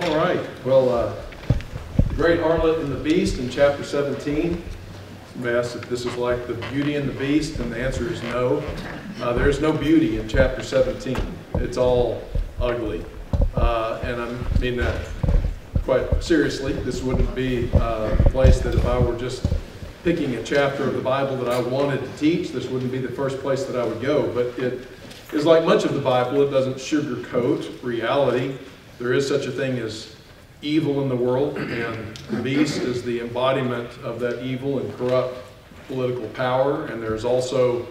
All right. Well, the great harlot and the beast in chapter 17. Somebody asked if this is like the Beauty and the Beast, and the answer is no. There's no beauty in chapter 17. It's all ugly. And I mean that quite seriously. This wouldn't be a place that if I were just picking a chapter of the Bible that I wanted to teach, this wouldn't be the first place that I would go. But it is like much of the Bible. It doesn't sugarcoat reality. There is such a thing as evil in the world, and the beast is the embodiment of that evil and corrupt political power. And there's also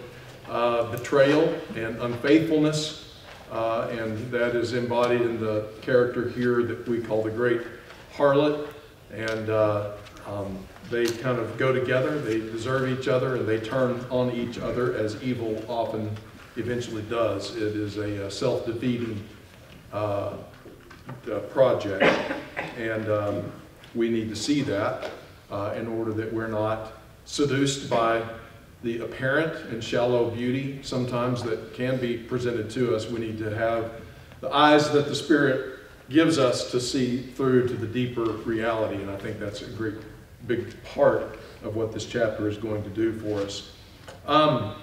betrayal and unfaithfulness, and that is embodied in the character here that we call the great harlot. And they kind of go together, they deserve each other, and they turn on each other as evil often eventually does. It is a self-defeating project, and we need to see that in order that we're not seduced by the apparent and shallow beauty sometimes that can be presented to us. We need to have the eyes that the Spirit gives us to see through to the deeper reality, and I think that's a great big part of what this chapter is going to do for us. One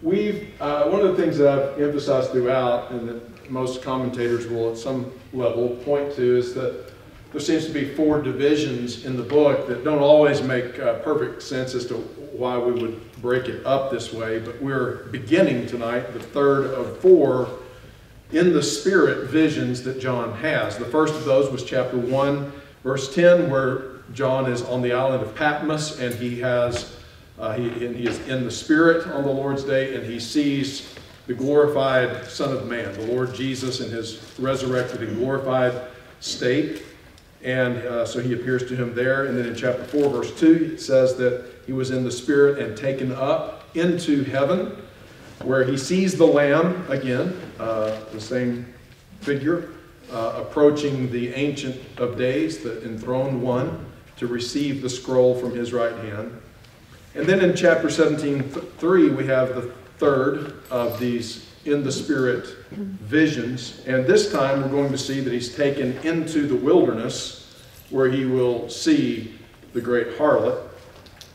of the things that I've emphasized throughout, and that most commentators will at some level point to, is that there seems to be 4 divisions in the book that don't always make perfect sense as to why we would break it up this way, but we're beginning tonight the third of 4 in the Spirit visions that John has. The first of those was chapter 1, verse 10, where John is on the island of Patmos, and he is in the Spirit on the Lord's day, and he sees the glorified Son of Man, the Lord Jesus, in his resurrected and glorified state. And so he appears to him there. And then in chapter 4, verse 2, it says that he was in the Spirit and taken up into heaven, where he sees the Lamb again, the same figure, approaching the Ancient of Days, the enthroned one, to receive the scroll from his right hand. And then in chapter 17:3, we have the third of these in the Spirit visions. And this time we're going to see that he's taken into the wilderness, where he will see the great harlot.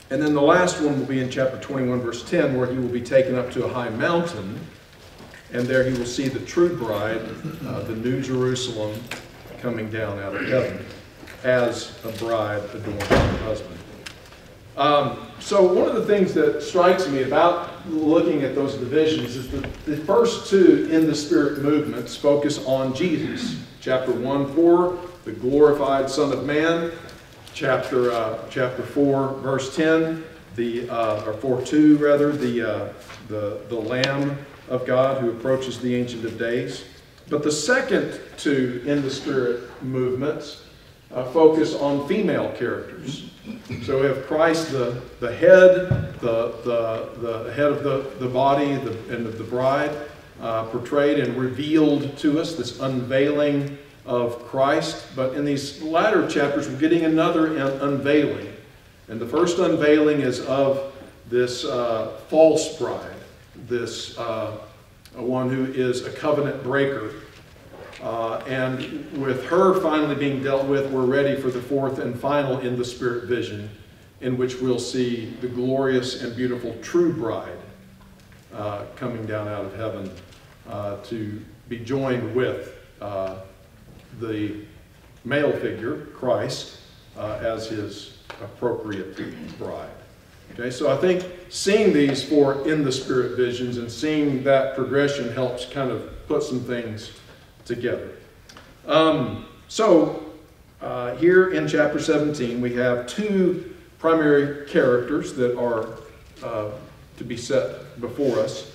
And then the last one will be in chapter 21, verse 10, where he will be taken up to a high mountain. And there he will see the true bride, the New Jerusalem, coming down out of heaven as a bride adorned for her husband. So one of the things that strikes me about looking at those divisions is that the first 2 in the Spirit movements focus on Jesus. Chapter 1:4, the glorified Son of Man. Chapter 4, verse 10, or 4:2 rather, the Lamb of God who approaches the Ancient of Days. But the second 2 in the Spirit movements focus on female characters. So we have Christ, the head, the head of the body and of the bride, portrayed and revealed to us, this unveiling of Christ. But in these latter chapters, we're getting another unveiling. And the first unveiling is of this false bride, this one who is a covenant breaker. And with her finally being dealt with, we're ready for the 4th and final in the Spirit vision, in which we'll see the glorious and beautiful true bride coming down out of heaven to be joined with the male figure, Christ, as his appropriate bride. Okay, so I think seeing these 4 in the Spirit visions and seeing that progression helps kind of put some things together. Here in chapter 17, we have 2 primary characters that are to be set before us.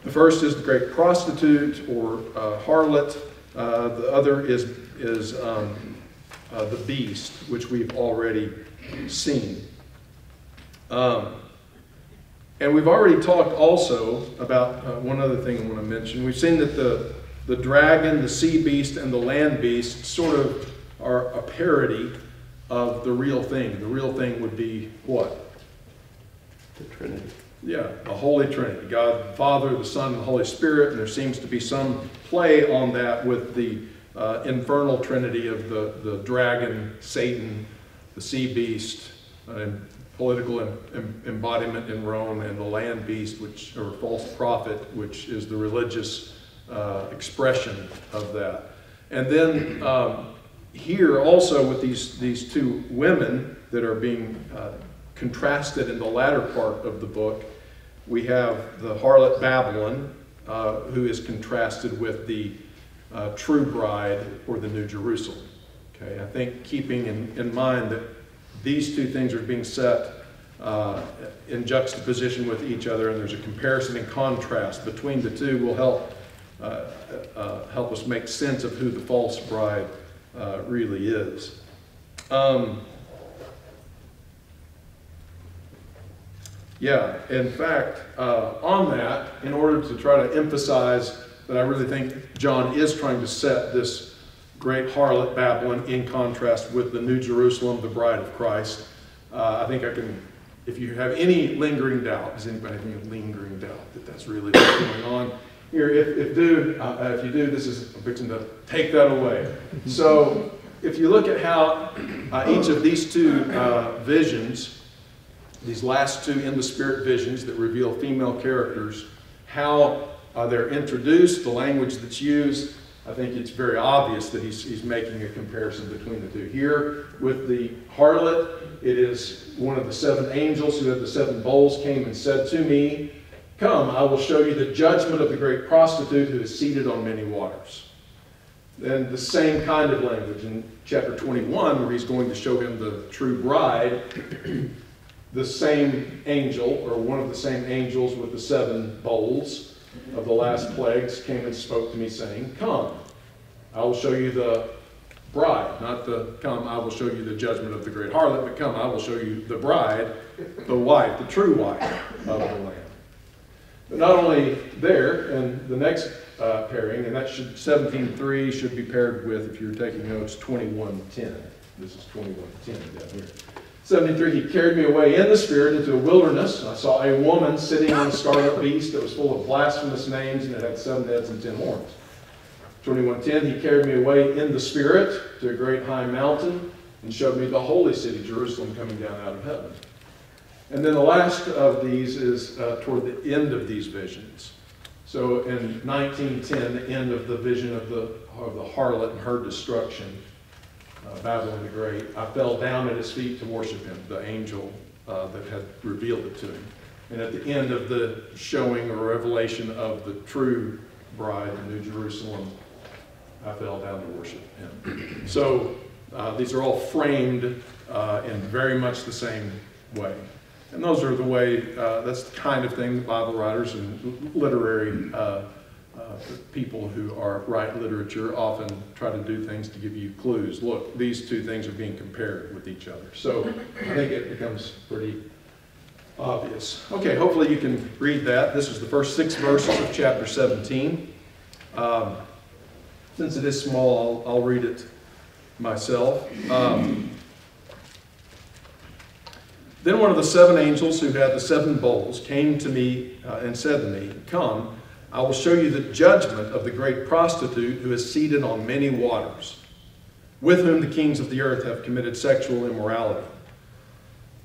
The first is the great prostitute or harlot. The other is the beast, which we've already seen. And we've already talked also about one other thing I want to mention. We've seen that the dragon, the sea beast, and the land beast sort of are a parody of the real thing. The real thing would be what? The Trinity. Yeah, the Holy Trinity. God, the Father, the Son, and the Holy Spirit. And there seems to be some play on that with the infernal trinity of the dragon, Satan, the sea beast, and political embodiment in Rome, and the land beast, or false prophet, which is the religious expression of that. And then here also with these two women that are being contrasted in the latter part of the book, we have the harlot Babylon, who is contrasted with the true bride, or the New Jerusalem. Okay, I think keeping in mind that these two things are being set in juxtaposition with each other, and there's a comparison and contrast between the two, will help us make sense of who the false bride really is. Yeah, in fact, on that, in order to try to emphasize that I really think John is trying to set this great harlot Babylon in contrast with the New Jerusalem, the bride of Christ. I think I can, if you have any lingering doubt, does anybody have any lingering doubt that that's really what's going on here? If you do, this is, I'm fixing to take that away. So if you look at how each of these two visions, these last two in the Spirit visions that reveal female characters, how they're introduced, the language that's used, I think it's very obvious that he's making a comparison between the two. Here, with the harlot, it is one of the 7 angels who had the 7 bowls came and said to me, "Come, I will show you the judgment of the great prostitute who is seated on many waters." Then the same kind of language in chapter 21, where he's going to show him the true bride, the same angel, or one of the same angels with the 7 bowls of the last plagues, came and spoke to me, saying, "Come, I will show you the bride," not the "come, I will show you the judgment of the great harlot," but "come, I will show you the bride, the wife, the true wife of the Lamb." But not only there, and the next pairing, and that 17:3 should be paired with, if you're taking notes, 21:10. This is 21:10 down here. 73, he carried me away in the Spirit into a wilderness, and I saw a woman sitting on a scarlet beast that was full of blasphemous names, and it had 7 heads and 10 horns. 21:10, he carried me away in the Spirit to a great high mountain, and showed me the holy city, Jerusalem, coming down out of heaven. And then the last of these is toward the end of these visions. So in 19:10, the end of the vision of the harlot and her destruction, Babylon the Great, I fell down at his feet to worship him, the angel that had revealed it to him. And at the end of the showing or revelation of the true bride, the New Jerusalem, I fell down to worship him. So these are all framed in very much the same way. And those are the way, that's the kind of thing that Bible writers and literary people who write literature often try to do things to give you clues. Look, these two things are being compared with each other. So I think it becomes pretty obvious. Okay, hopefully you can read that. This is the first 6 verses of chapter 17. Since it is small, I'll read it myself. Then one of the 7 angels who had the 7 bowls came to me and said to me, "Come, I will show you the judgment of the great prostitute who is seated on many waters, with whom the kings of the earth have committed sexual immorality,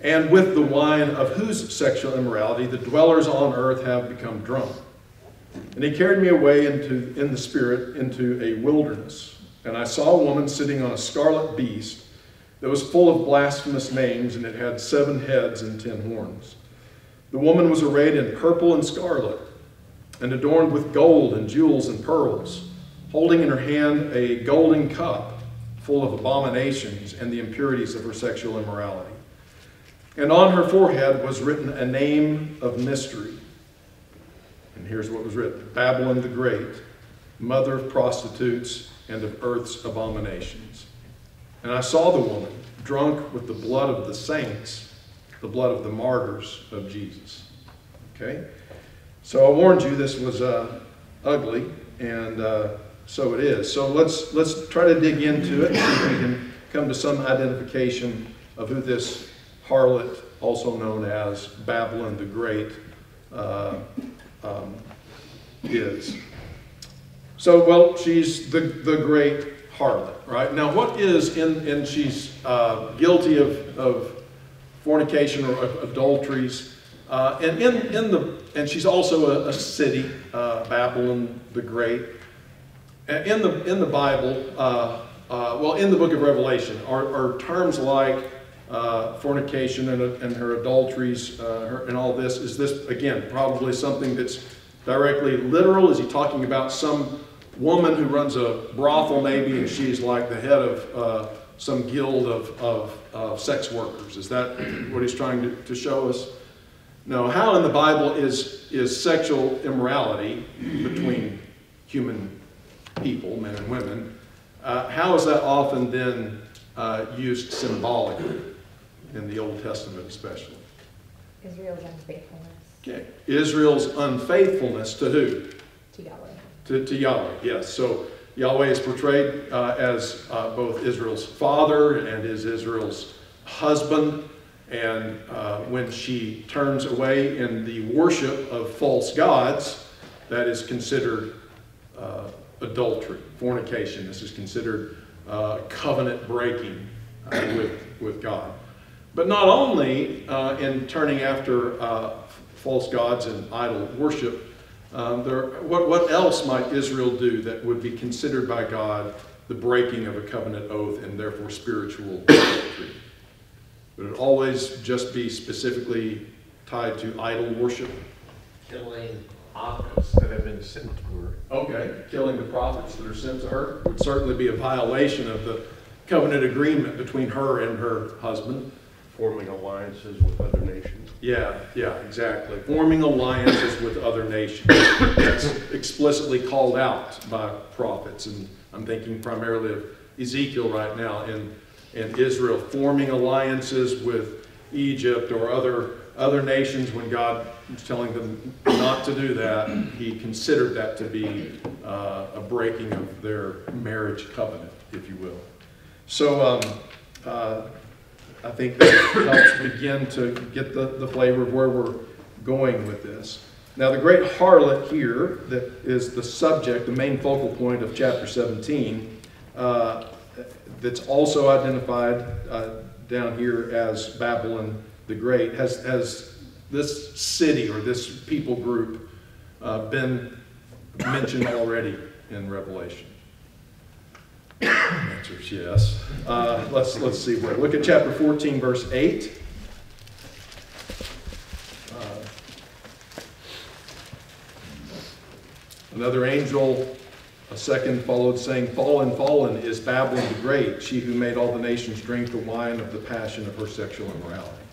and with the wine of whose sexual immorality the dwellers on earth have become drunk." And he carried me away in the Spirit into a wilderness, and I saw a woman sitting on a scarlet beast that was full of blasphemous names, and it had 7 heads and 10 horns. The woman was arrayed in purple and scarlet, and adorned with gold and jewels and pearls, holding in her hand a golden cup full of abominations and the impurities of her sexual immorality. And on her forehead was written a name of mystery. And here's what was written: Babylon the Great, mother of prostitutes and of earth's abominations. And I saw the woman drunk with the blood of the saints, the blood of the martyrs of Jesus. Okay? So I warned you this was ugly, and so it is. So let's try to dig into it and see if we can come to some identification of who this harlot, also known as Babylon the Great, is. So, well, she's the great harlot, right? Now, what is, and she's guilty of fornication or adulteries, and she's also a city, Babylon the Great. In the Bible, well, in the book of Revelation, are terms like fornication and her adulteries and all this, is this, again, probably something that's directly literal? Is he talking about some woman who runs a brothel maybe, and she's like the head of some guild of sex workers? Is that what he's trying to show us? No. How in the Bible is sexual immorality between human people, men and women, how is that often then used symbolically in the Old Testament especially? Israel's unfaithfulness. Okay. Israel's unfaithfulness to who? To Yahweh. To Yahweh, yes. So Yahweh is portrayed as both Israel's father and is Israel's husband. And when she turns away in the worship of false gods, that is considered adultery, fornication. This is considered covenant breaking with God. But not only in turning after false gods and idol worship, what else might Israel do that would be considered by God the breaking of a covenant oath and therefore spiritual adultery? Would it always just be specifically tied to idol worship? Killing prophets that have been sent to her. Okay, killing the prophets that are sent to her would certainly be a violation of the covenant agreement between her and her husband. Forming alliances with other nations. Yeah, exactly. Forming alliances with other nations. That's explicitly called out by prophets, and I'm thinking primarily of Ezekiel right now in Israel, forming alliances with Egypt or other nations. When God was telling them not to do that, he considered that to be a breaking of their marriage covenant, if you will. So I think that helps begin to get the flavor of where we're going with this. Now, the great harlot here, that is the subject, the main focal point of chapter 17, that's also identified down here as Babylon the Great, has this city or this people group been mentioned already in Revelation? The answer is yes. Let's see where. Look at chapter 14, verse 8. Another angel, a second, followed, saying, "Fallen, fallen is Babylon the Great, she who made all the nations drink the wine of the passion of her sexual immorality."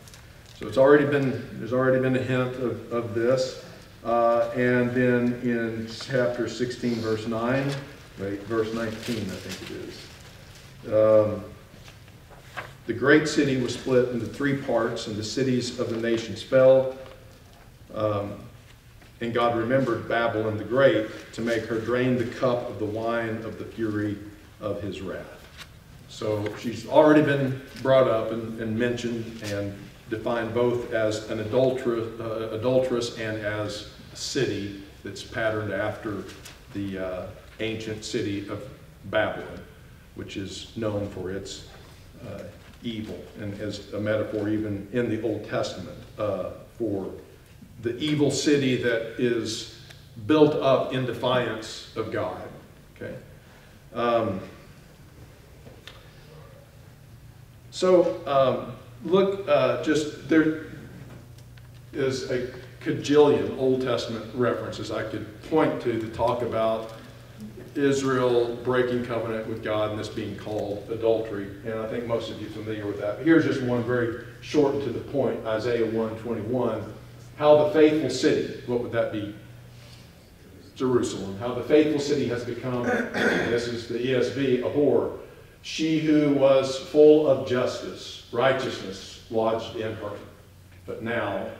So there's already been a hint of this. And then in chapter 16, verse 9, verse 19, I think it is. The great city was split into three parts, and the cities of the nations fell. And God remembered Babylon the Great to make her drain the cup of the wine of the fury of his wrath. So she's already been brought up and mentioned and defined both as an adulteress and as a city that's patterned after the ancient city of Babylon, which is known for its evil, and as a metaphor even in the Old Testament for the evil city that is built up in defiance of God. Okay. Look, just there is a cajillion Old Testament references I could point to talk about Israel breaking covenant with God and this being called adultery. And I think most of you are familiar with that. But here's just one very short and to the point, Isaiah 1:21. How the faithful city, what would that be? Jerusalem. How the faithful city has become, this is the ESV, a whore. She who was full of justice, righteousness lodged in her, but now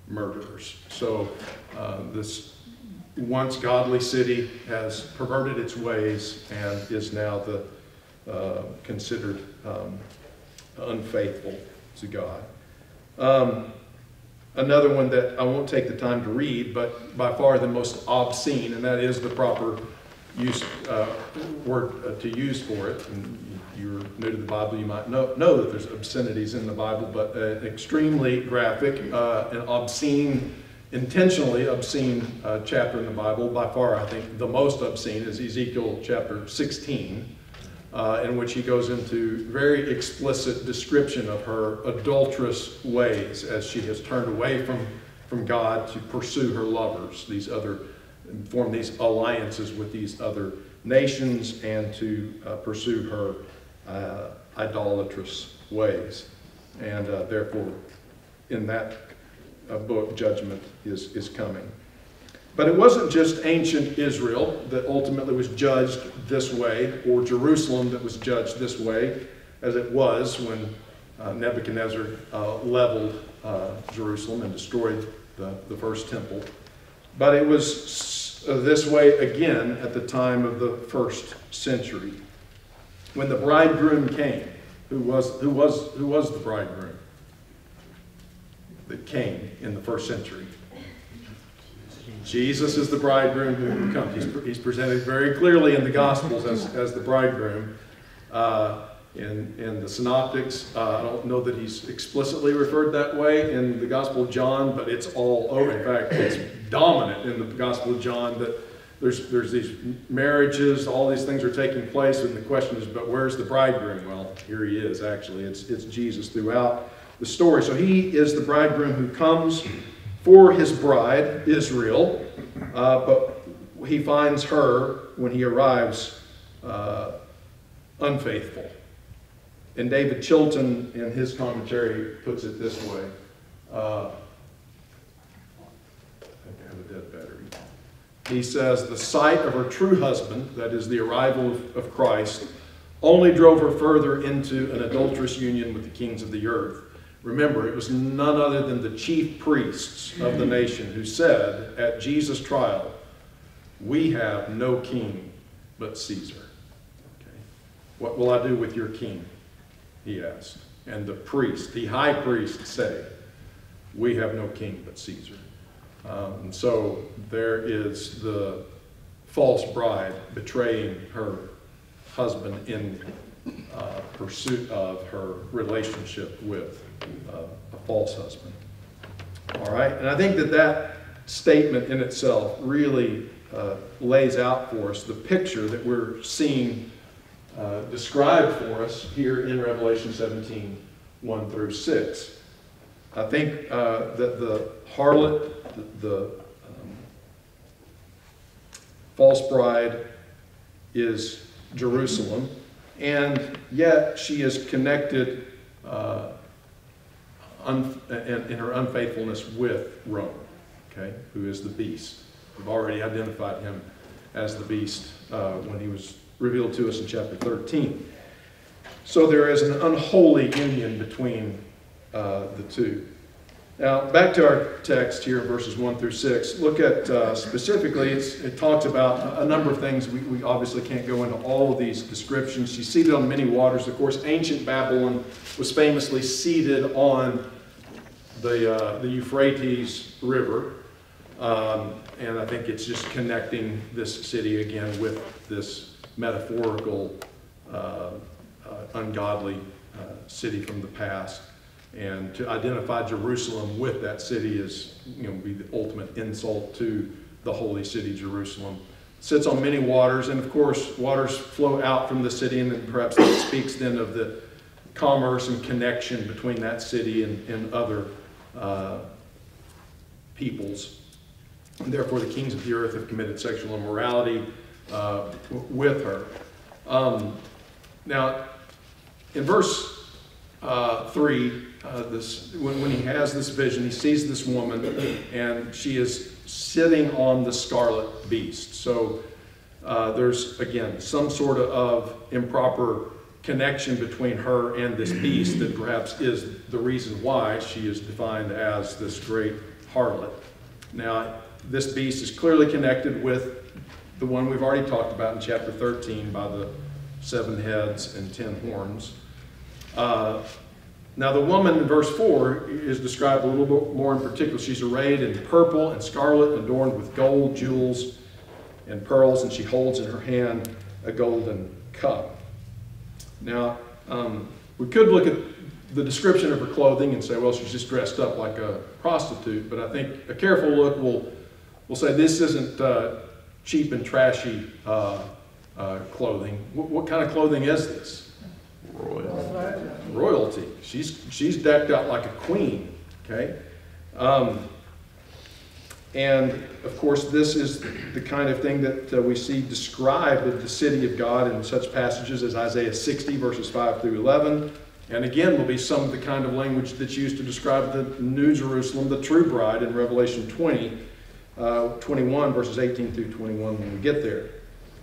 murderers. So this once godly city has perverted its ways and is now considered unfaithful to God. Another one that I won't take the time to read, but by far the most obscene, and that is the proper word to use for it. And you're new to the Bible, you might know that there's obscenities in the Bible, but an extremely graphic and obscene, intentionally obscene chapter in the Bible. By far, I think the most obscene is Ezekiel chapter 16, in which he goes into very explicit description of her adulterous ways as she has turned away from God to pursue her lovers, form these alliances with these other nations, and to pursue her idolatrous ways. And therefore, in that book, judgment is coming. But it wasn't just ancient Israel that ultimately was judged this way, or Jerusalem that was judged this way, as it was when Nebuchadnezzar leveled Jerusalem and destroyed the first temple. But it was this way again at the time of the first century. When the bridegroom came, who was the bridegroom that came in the first century? Jesus is the bridegroom who comes. He's presented very clearly in the Gospels as the bridegroom. In the Synoptics, I don't know that he's explicitly referred that way in the Gospel of John, but it's all over. In fact, it's dominant in the Gospel of John that there's these marriages, all these things are taking place, and the question is, but where's the bridegroom? Well, here he is, actually. It's Jesus throughout the story. So he is the bridegroom who comes for his bride, Israel, but he finds her, when he arrives, unfaithful. And David Chilton, in his commentary, puts it this way. I think I have a dead battery. He says, the sight of her true husband, that is the arrival of Christ, only drove her further into an adulterous union with the kings of the earth. Remember, it was none other than the chief priests of the nation who said at Jesus' trial, we have no king but Caesar. Okay. What will I do with your king? He asked. And the priest, the high priest, said, we have no king but Caesar. And so there is the false bride betraying her husband in pursuit of her relationship with a false husband. All right, and I think that statement in itself really lays out for us the picture that we're seeing described for us here in Revelation 17, 1 through 6. I think that the harlot, the false bride, is Jerusalem, and yet she is connected in her unfaithfulness with Rome, okay, who is the beast. We've already identified him as the beast when he was revealed to us in chapter 13. So there is an unholy union between the two. Now, back to our text here in verses 1 through 6. Look at specifically, it talks about a number of things. We obviously can't go into all of these descriptions. She's seated on many waters. Of course, ancient Babylon was famously seated on the Euphrates River. And I think it's just connecting this city again with this metaphorical, ungodly city from the past. And to identify Jerusalem with that city is, be the ultimate insult to the holy city, Jerusalem. It sits on many waters, and of course, waters flow out from the city, and then perhaps that speaks then of the commerce and connection between that city and other peoples. And therefore, the kings of the earth have committed sexual immorality with her. Now, in verse 3, when he has this vision, he sees this woman, and she is sitting on the scarlet beast. So there's, again, some sort of improper connection between her and this beast that perhaps is the reason why she is defined as this great harlot. Now, this beast is clearly connected with the one we've already talked about in chapter 13 by the 7 heads and 10 horns. Now the woman in verse 4 is described a little bit more in particular. She's arrayed in purple and scarlet, adorned with gold, jewels, and pearls, and she holds in her hand a golden cup. Now, we could look at the description of her clothing and say, well, she's just dressed up like a prostitute, but I think a careful look will say this isn't cheap and trashy clothing. What kind of clothing is this? Royalty. She's decked out like a queen, okay? And of course, this is the kind of thing that we see described of the city of God in such passages as Isaiah 60, verses 5 through 11. And again, will be some of the kind of language that's used to describe the New Jerusalem, the true bride, in Revelation 21, verses 18 through 21 when we get there.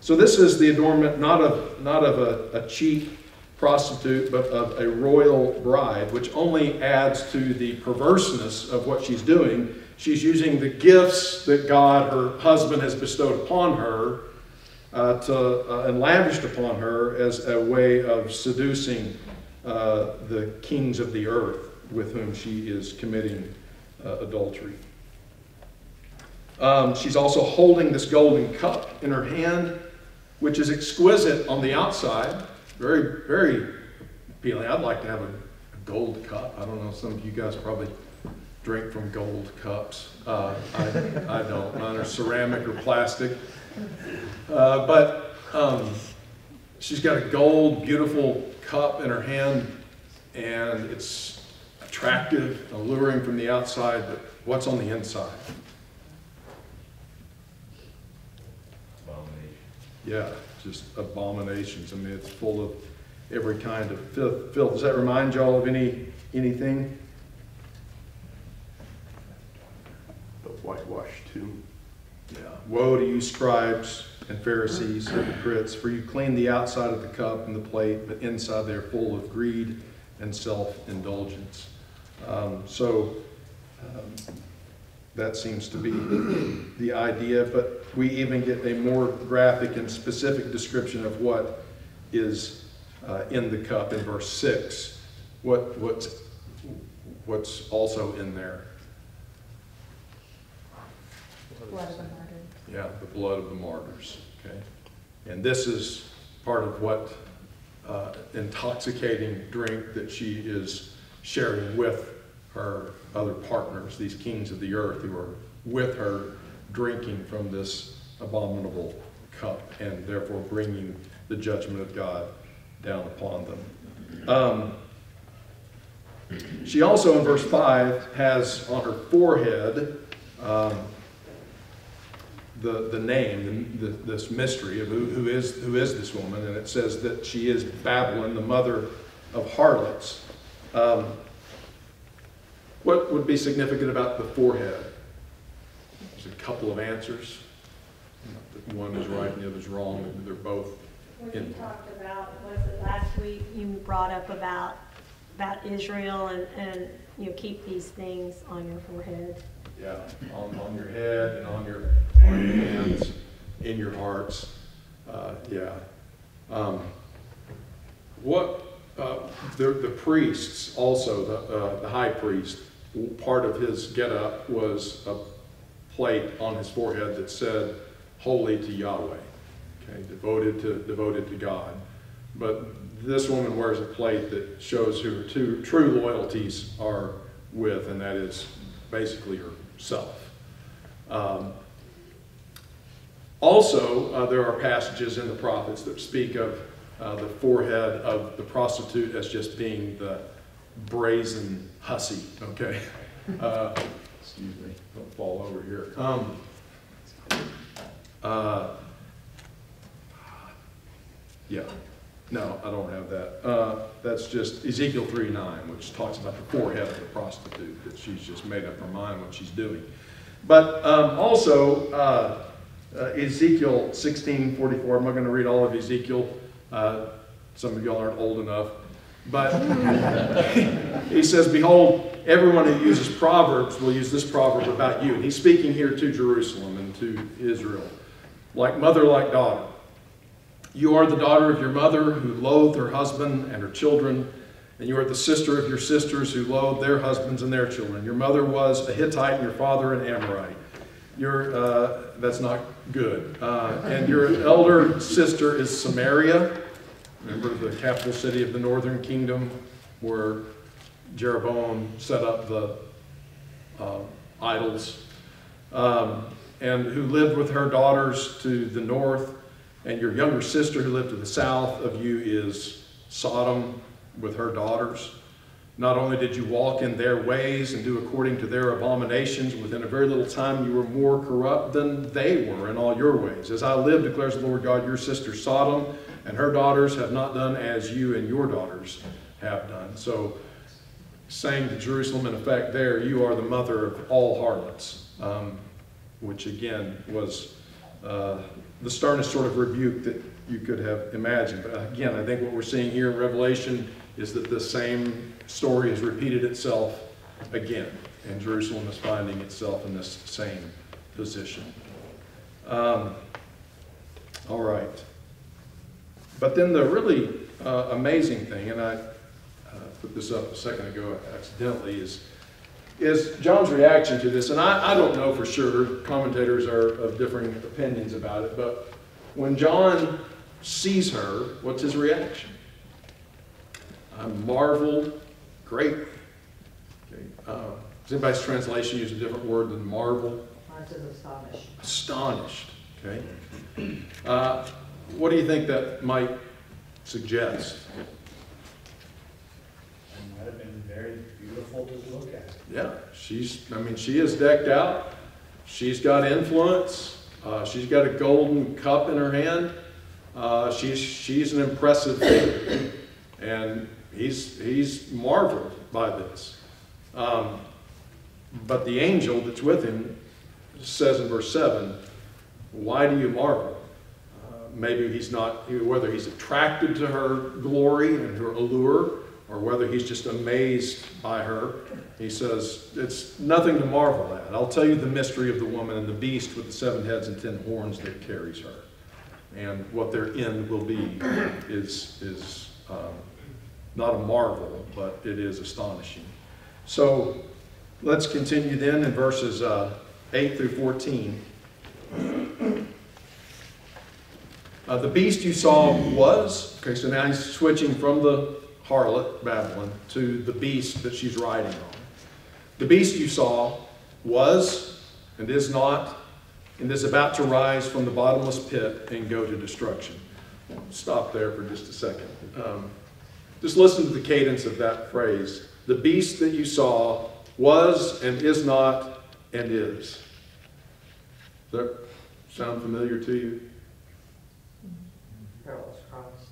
So this is the adornment not of a cheap prostitute, but of a royal bride, which only adds to the perverseness of what she's doing. She's using the gifts that God, her husband, has bestowed upon her and lavished upon her as a way of seducing the kings of the earth with whom she is committing adultery. She's also holding this golden cup in her hand, which is exquisite on the outside. Very, very appealing. I'd like to have a gold cup. I don't know, some of you guys probably drink from gold cups. I don't. Mine are ceramic or plastic. But she's got a gold, beautiful cup in her hand, and it's attractive, alluring from the outside, but what's on the inside? Yeah, just abominations. I mean, it's full of every kind of filth. Does that remind y'all of anything? The whitewashed tomb. Yeah. Woe to you, scribes and Pharisees, hypocrites, for you clean the outside of the cup and the plate, but inside they're full of greed and self-indulgence. That seems to be the idea, but we even get a more graphic and specific description of what is in the cup in verse 6. What's also in there? Blood of the martyrs. Yeah, the blood of the martyrs. Okay, and this is part of what intoxicating drink that she is sharing with her other partners, these kings of the earth who are with her, drinking from this abominable cup and therefore bringing the judgment of God down upon them. She also, in verse 5, has on her forehead the name, this mystery of who is this woman, and it says that she is Babylon, the mother of harlots. What would be significant about the forehead? There's a couple of answers. One is right and the other is wrong, and they're both What in. you talked about, was it last week, you brought up about Israel and keep these things on your forehead. Yeah, on your head and on your hands, in your hearts. The priests also, the high priest, part of his get-up was a plate on his forehead that said, "Holy to Yahweh," okay, devoted to God. But this woman wears a plate that shows who her two true loyalties are with, and that is basically herself. Also, there are passages in the prophets that speak of the forehead of the prostitute as just being the brazen hussy, okay? Excuse me, don't fall over here. Yeah, no, I don't have that. That's just Ezekiel 3:9, which talks about the forehead of the prostitute, that she's just made up her mind what she's doing. But also, Ezekiel 16:44, I'm not going to read all of Ezekiel. Some of y'all aren't old enough. But he says, "Behold, everyone who uses Proverbs will use this proverb about you." And he's speaking here to Jerusalem and to Israel. "Like mother, like daughter. You are the daughter of your mother who loathed her husband and her children, and you are the sister of your sisters who loathed their husbands and their children. Your mother was a Hittite and your father an Amorite." That's not Good. And your elder sister is Samaria. Remember the capital city of the northern kingdom where Jeroboam set up the idols, and who lived with her daughters to the north, and your younger sister who lived to the south of you is Sodom with her daughters. Not only did you walk in their ways and do according to their abominations, within a very little time you were more corrupt than they were in all your ways. As I live, declares the Lord God, your sister Sodom and her daughters have not done as you and your daughters have done. So, saying to Jerusalem, in effect, there, you are the mother of all harlots, which again was the sternest sort of rebuke that you could have imagined. But again, I think what we're seeing here in Revelation is that the same story has repeated itself again, and Jerusalem is finding itself in this same position. All right. But then the really amazing thing, and I put this up a second ago accidentally, is John's reaction to this. And I don't know for sure, commentators are of differing opinions about it, but when John sees her, what's his reaction? I marveled greatly. Okay. Does anybody's translation use a different word than marvel? Mine says astonished. Astonished. Okay. What do you think that might suggest? It might have been very beautiful to look at. Yeah, she is decked out. She's got influence. She's got a golden cup in her hand. She's an impressive figure. And he's marveled by this. But the angel that's with him says in verse 7, why do you marvel? Maybe he's not, whether he's attracted to her glory and her allure, or whether he's just amazed by her. He says, it's nothing to marvel at. I'll tell you the mystery of the woman and the beast with the 7 heads and 10 horns that carries her. And what their end will be is not a marvel, but it is astonishing. So let's continue then in verses 8 through 14. The beast you saw was, okay, so now he's switching from the harlot, Babylon, to the beast that she's riding on. The beast you saw was, and is not, and is about to rise from the bottomless pit and go to destruction. Stop there for just a second. Just listen to the cadence of that phrase. The beast that you saw was and is not and is. Does that sound familiar to you? Parallels Christ.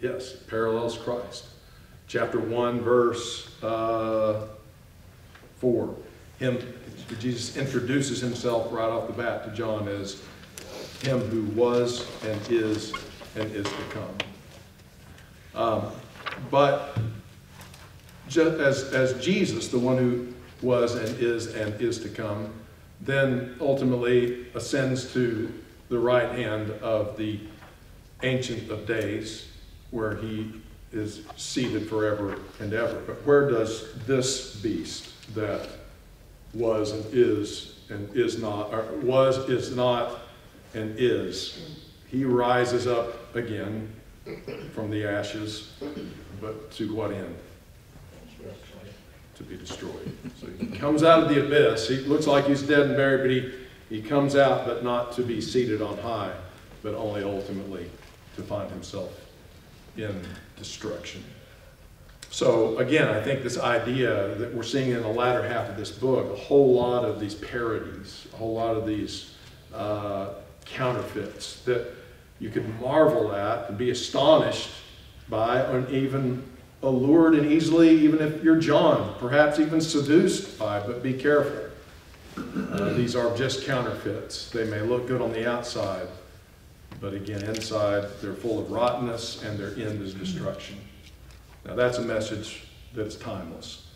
Yes, it parallels Christ. Chapter 1, verse 4. Jesus introduces himself right off the bat to John as him who was and is to come. But just as Jesus, the one who was and is to come, then ultimately ascends to the right hand of the Ancient of Days, where he is seated forever and ever. But where does this beast that was and is not, or was, is not, and is, he rises up again from the ashes, but to what end? To be destroyed. So he comes out of the abyss. He looks like he's dead and buried, but he comes out, but not to be seated on high, but only ultimately to find himself in destruction. So again, I think this idea that we're seeing in the latter half of this book, a whole lot of these parodies, a whole lot of these counterfeits that you could marvel at and be astonished by, and even allured and easily, even if you're John, perhaps even seduced by, but be careful. These are just counterfeits. They may look good on the outside, but again, inside, they're full of rottenness, and their end is destruction. Now, that's a message that's timeless.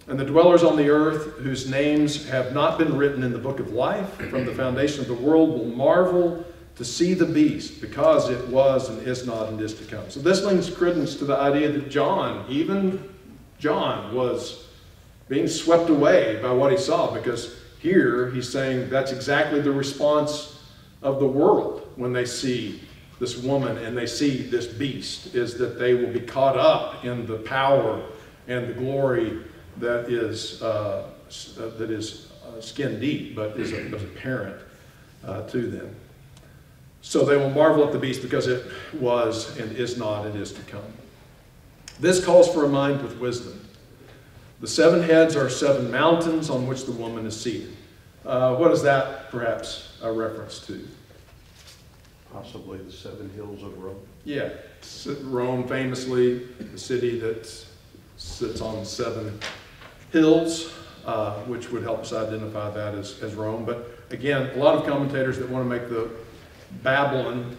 And the dwellers on the earth, whose names have not been written in the book of life from the foundation of the world, will marvel to see the beast, because it was and is not and is to come. So this lends credence to the idea that John, even John, was being swept away by what he saw, because here he's saying that's exactly the response of the world when they see this woman and they see this beast, is that they will be caught up in the power and the glory that is skin deep, but is apparent to them. So they will marvel at the beast because it was and is not and is to come. This calls for a mind with wisdom. The 7 heads are 7 mountains on which the woman is seated. What is that perhaps a reference to? Possibly the 7 hills of Rome. Yeah, Rome famously, the city that sits on 7 hills, which would help us identify that as Rome. But again, a lot of commentators that want to make the Babylon,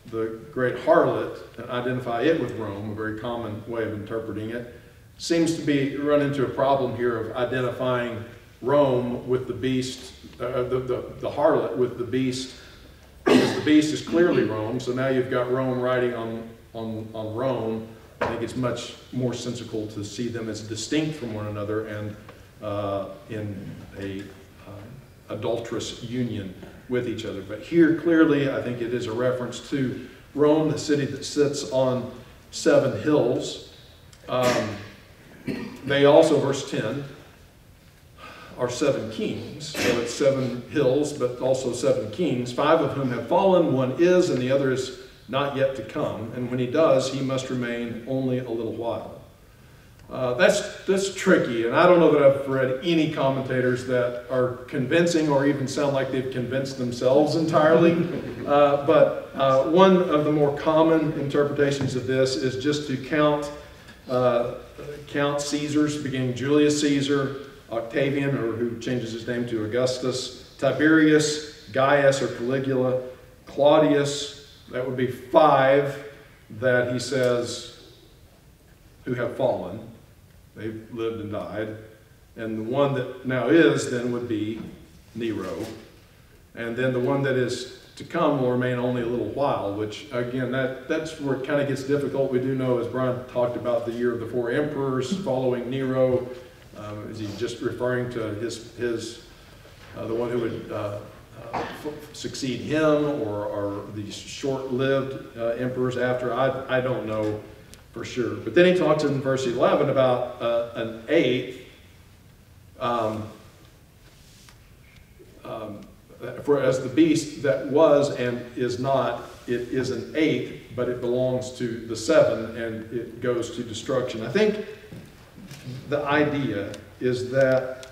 the great harlot, and identify it with Rome, a very common way of interpreting it, seems to be run into a problem here of identifying Rome with the beast, the harlot with the beast, because the beast is clearly Rome. So now you've got Rome riding on Rome. I think it's much more sensical to see them as distinct from one another and in a adulterous union with each other. But here clearly I think it is a reference to Rome, the city that sits on 7 hills. They also, verse 10, are 7 kings. So it's 7 hills, but also 7 kings, 5 of whom have fallen, 1 is, and the other is not yet to come. And when he does, he must remain only a little while. That's tricky, and I don't know that I've read any commentators that are convincing or even sound like they've convinced themselves entirely. But one of the more common interpretations of this is just to count Caesars, beginning Julius Caesar, Octavian, or who changes his name to Augustus, Tiberius, Gaius or Caligula, Claudius. That would be 5 that he says who have fallen. They've lived and died. And the one that now is then would be Nero. And then the one that is to come will remain only a little while, which again, that's where it kind of gets difficult. We do know, as Brian talked about, the year of the 4 emperors following Nero. Is he just referring to the one who would succeed him, or are these short-lived emperors after? I don't know for sure. But then he talks in verse 11 about an 8th, for as the beast that was and is not, it is an 8th, but it belongs to the 7, and it goes to destruction. I think the idea is that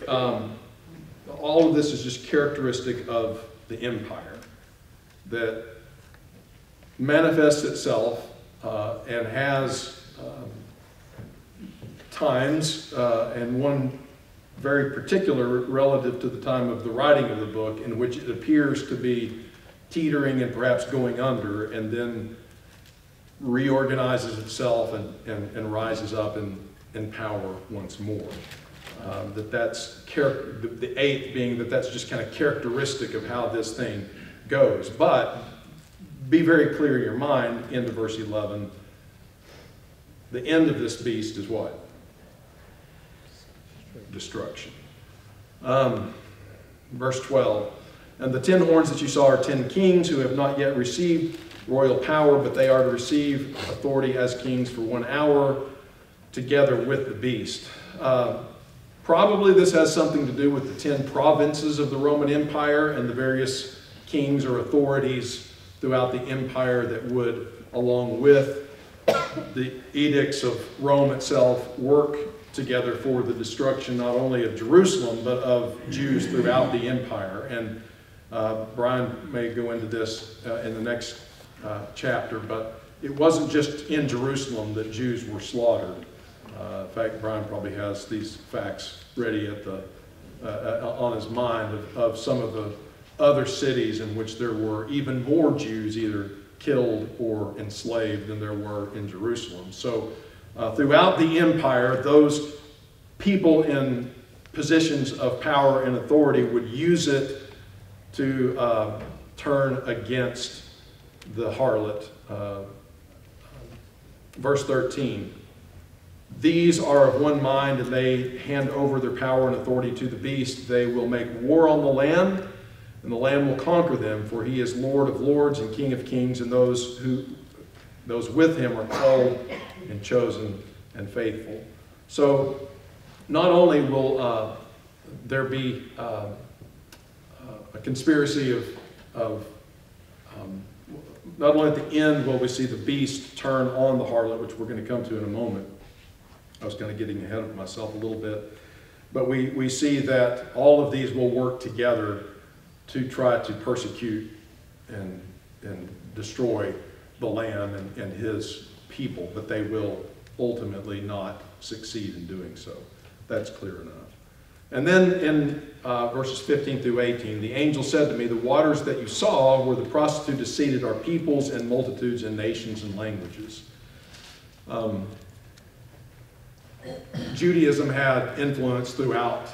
all of this is just characteristic of the empire that manifests itself and has times, and one very particular relative to the time of the writing of the book, in which it appears to be teetering and perhaps going under, and then reorganizes itself and rises up in power once more. That's the 8th being that's just kind of characteristic of how this thing goes. But be very clear in your mind into verse 11. The end of this beast is what? Destruction. Verse 12. And the 10 horns that you saw are 10 kings who have not yet received royal power, but they are to receive authority as kings for 1 hour together with the beast. Probably this has something to do with the 10 provinces of the Roman Empire and the various kings or authorities throughout the empire that would, along with the edicts of Rome itself, work together for the destruction not only of Jerusalem, but of Jews throughout the empire. And Brian may go into this in the next chapter, but it wasn't just in Jerusalem that Jews were slaughtered. In fact, Brian probably has these facts ready at on his mind of some of the other cities in which there were even more Jews either killed or enslaved than there were in Jerusalem. So throughout the empire, those people in positions of power and authority would use it to turn against the harlot. Verse 13. These are of one mind, and they hand over their power and authority to the beast. They will make war on the land, And the Lamb will conquer them, for he is Lord of lords and King of kings, and those with him are called and chosen and faithful. So not only will there be a conspiracy of not only at the end will we see the beast turn on the harlot, which we're going to come to in a moment. I was kind of getting ahead of myself a little bit. But we see that all of these will work together to try to persecute and destroy the Lamb and his people, but they will ultimately not succeed in doing so. That's clear enough. And then in verses 15 through 18, the angel said to me, the waters that you saw where the prostitute is seated are peoples and multitudes and nations and languages. Judaism had influence throughout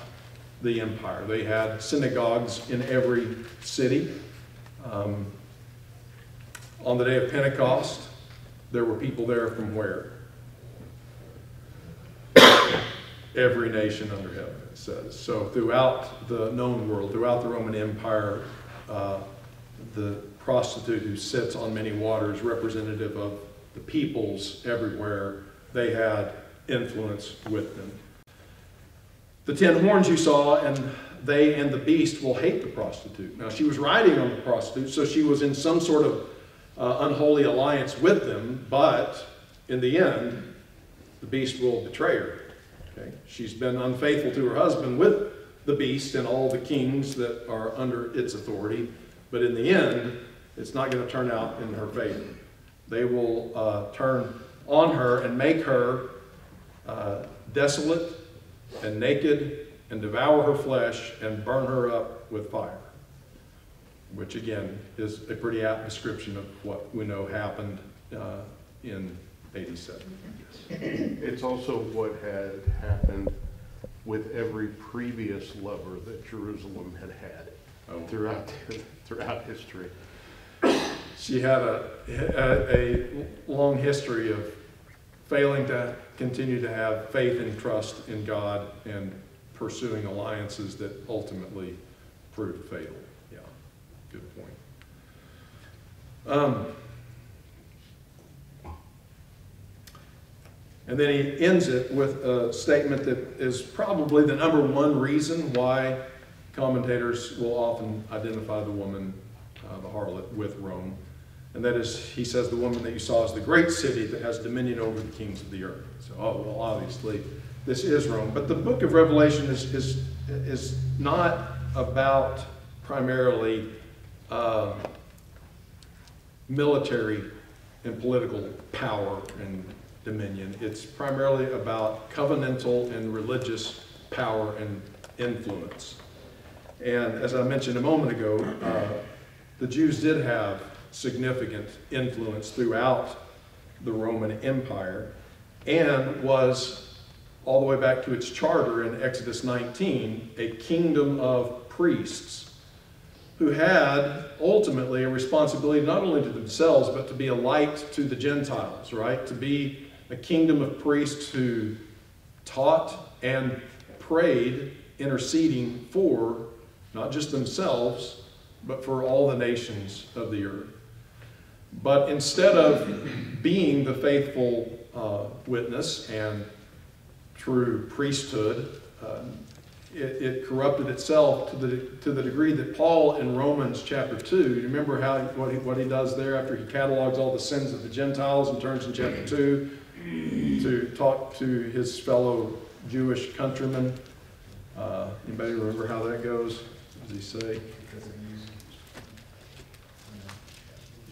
the empire. They had synagogues in every city. On the day of Pentecost, there were people there from where? Every nation under heaven, it says. So throughout the known world, throughout the Roman Empire, the prostitute who sits on many waters, representative of the peoples everywhere, they had influence with them. The 10 horns you saw, and they and the beast will hate the prostitute. Now, she was riding on the prostitute, so she was in some sort of unholy alliance with them, but in the end, the beast will betray her. Okay? She's been unfaithful to her husband with the beast and all the kings that are under its authority, but in the end, it's not going to turn out in her favor. They will turn on her and make her desolate and naked and devour her flesh and burn her up with fire, which again is a pretty apt description of what we know happened in 87. It's also what had happened with every previous lover that Jerusalem had throughout history. She had a long history of failing to continue to have faith and trust in God and pursuing alliances that ultimately proved fatal. Yeah, good point. And then he ends it with a statement that is probably the number one reason why commentators will often identify the woman, the harlot, with Rome. And that is, he says, the woman that you saw is the great city that has dominion over the kings of the earth. So, well, obviously, this is Rome. But the book of Revelation is not about primarily military and political power and dominion. It's primarily about covenantal and religious power and influence. And as I mentioned a moment ago, the Jews did have significant influence throughout the Roman Empire and was, all the way back to its charter in Exodus 19, a kingdom of priests who had ultimately a responsibility not only to themselves but to be a light to the Gentiles, right? To be a kingdom of priests who taught and prayed, interceding for not just themselves, but for all the nations of the earth. But instead of being the faithful witness and true priesthood, it corrupted itself to the degree that Paul in Romans chapter 2, you remember what he does there after he catalogs all the sins of the Gentiles and turns in chapter 2 to talk to his fellow Jewish countrymen. Anybody remember how that goes? What does he say?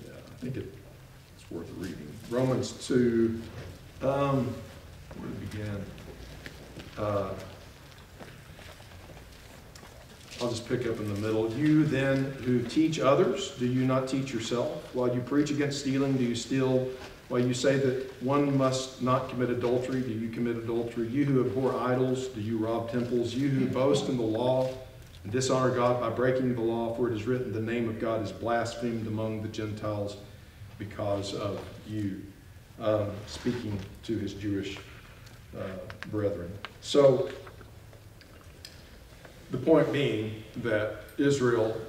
Yeah, I think it's worth reading. Romans 2, where did it begin? I'll just pick up in the middle. You then who teach others, do you not teach yourself? While you preach against stealing, do you steal? While you say that one must not commit adultery, do you commit adultery? You who abhor idols, do you rob temples? You who boast in the law and dishonor God by breaking the law, for it is written, the name of God is blasphemed among the Gentiles because of you. Speaking to his Jewish brethren. So, the point being that Israel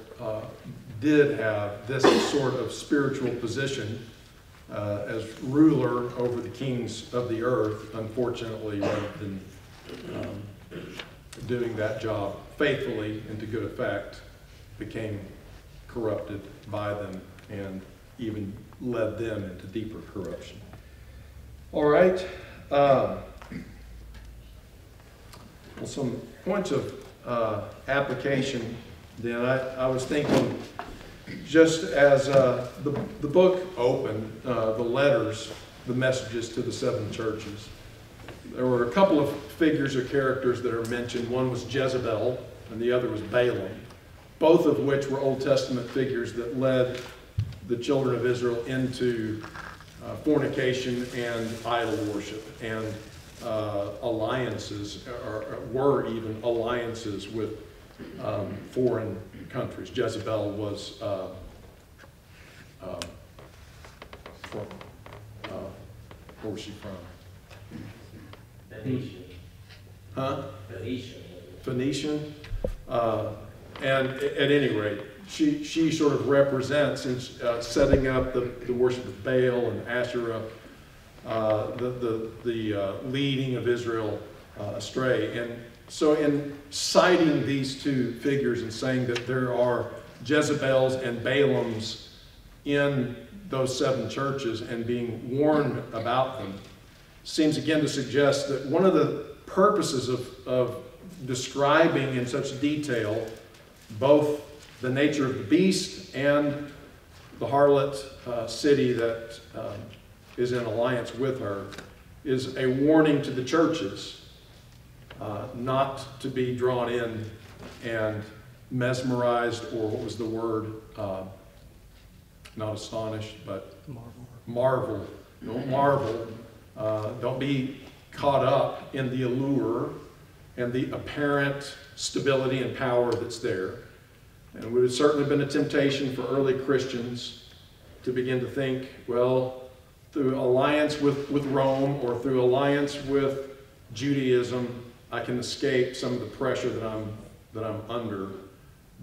did have this sort of spiritual position as ruler over the kings of the earth, unfortunately, rather than doing that job faithfully and to good effect, became corrupted by them and even led them into deeper corruption. All right. Well, some points of application then. I was thinking, just as the book opened, the letters, the messages to the 7 churches, there were a couple of figures or characters that are mentioned. One was Jezebel and the other was Balaam, both of which were Old Testament figures that led the children of Israel into fornication and idol worship, and alliances, or were even alliances with foreign countries. Jezebel was from, where was she from? Phoenician. Huh? Phoenician. Phoenician. And at any rate, she sort of represents, in setting up the worship of Baal and Asherah, the leading of Israel astray. And so in citing these two figures and saying that there are Jezebels and Balaams in those 7 churches and being warned about them, seems again to suggest that one of the purposes of describing in such detail both the nature of the beast and the harlot city that is in alliance with her is a warning to the churches not to be drawn in and mesmerized, or what was the word? Not astonished, but marvel. Don't marvel. Don't be caught up in the allure and the apparent stability and power that's there. And it would have certainly been a temptation for early Christians to begin to think, well, through alliance with Rome or through alliance with Judaism, I can escape some of the pressure that I'm under,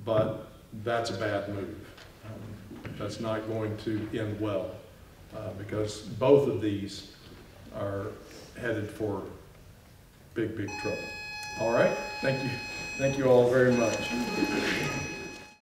but that's a bad move. That's not going to end well, because both of these are headed for big, big trouble. All right, thank you all very much.